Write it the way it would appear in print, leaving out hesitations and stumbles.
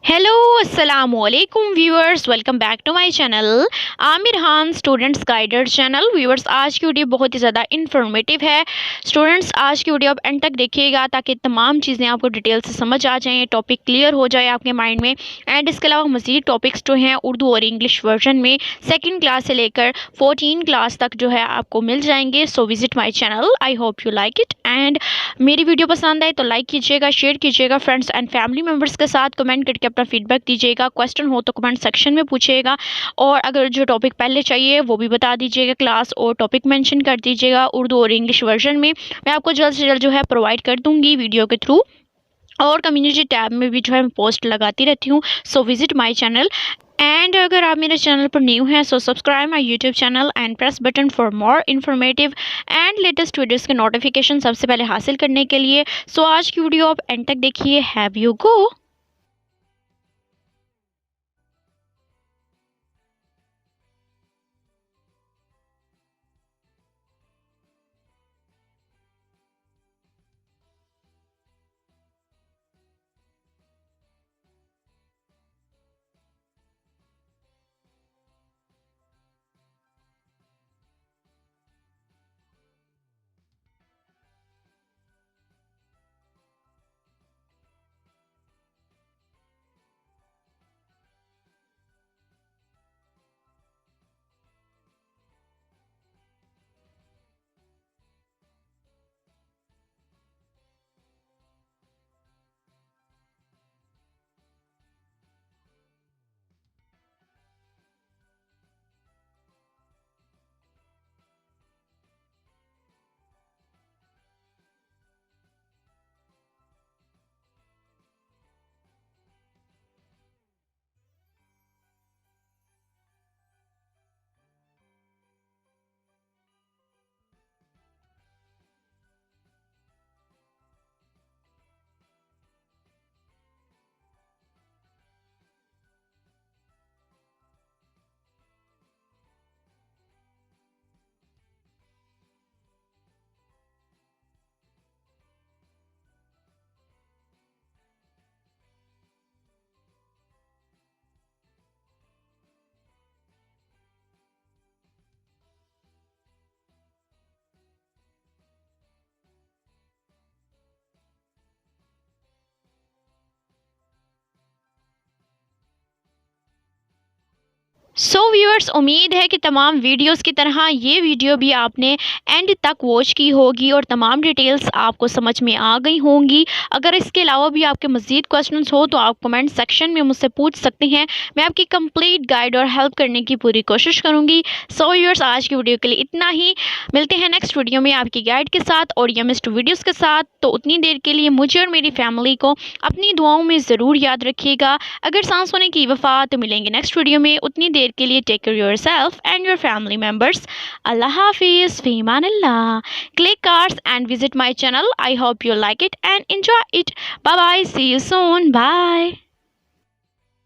Hello अस्सलाम वालेकुम viewers, welcome back to my channel Aamir Khan students guided channel. Viewers, आज की वीडियो बहुत ही ज़्यादा इन्फॉर्मेटिव है। स्टूडेंट्स, आज की वीडियो आप एंड तक देखिएगा ताकि तमाम चीज़ें आपको डिटेल से समझ आ जाएं, टॉपिक क्लियर हो जाए आपके माइंड में। एंड इसके अलावा मज़ीद टॉपिक्स जो हैं उर्दू और इंग्लिश वर्जन में सेकेंड क्लास से लेकर 14 क्लास तक जो है आपको मिल जाएंगे। So visit my channel, I hope you like it. And मेरी वीडियो पसंद आए तो लाइक कीजिएगा, शेयर कीजिएगा फ्रेंड्स एंड फैमिली मेम्बर्स के साथ, कमेंट करके अपना फीडबैक दीजिएगा। क्वेश्चन हो तो कमेंट सेक्शन में पूछिएगा, और अगर जो टॉपिक पहले चाहिए वो भी बता दीजिएगा क्लास और टॉपिक मेंशन कर दीजिएगा उर्दू और इंग्लिश वर्जन में। मैं आपको जल्द से जल्द जो है प्रोवाइड कर दूंगी वीडियो के थ्रू, और कम्युनिटी टैब में भी जो है मैं पोस्ट लगाती रहती हूँ। So visit my channel. And अगर आप मेरे चैनल पर न्यू हैं so subscribe my YouTube channel and press button for more informative and latest videos के नोटिफिकेशन सबसे पहले हासिल करने के लिए। सो आज की वीडियो आप एंड तक देखिए। Have you go. So viewers, उम्मीद है कि तमाम वीडियोस की तरह ये वीडियो भी आपने एंड तक वॉच की होगी और तमाम डिटेल्स आपको समझ में आ गई होंगी। अगर इसके अलावा भी आपके मज़ीद क्वेश्चंस हो तो आप कमेंट सेक्शन में मुझसे पूछ सकते हैं। मैं आपकी कंप्लीट गाइड और हेल्प करने की पूरी कोशिश करूँगी। सो व्यूअर्स, आज की वीडियो के लिए इतना ही। मिलते हैं नेक्स्ट वीडियो में आपकी गाइड के साथ और यमिस्ट वीडियोज़ के साथ। तो उतनी देर के लिए मुझे और मेरी फैमिली को अपनी दुआओं में ज़रूर याद रखिएगा। अगर सांस होने की वफ़ा, तो मिलेंगे नेक्स्ट वीडियो में। उतनी देर के लिए take care yourself and your family members. Allah हाफिज़, फी अमानिल्लाह। Click cards and visit my channel. I hope you like it and enjoy it. Bye bye, see you soon. Bye.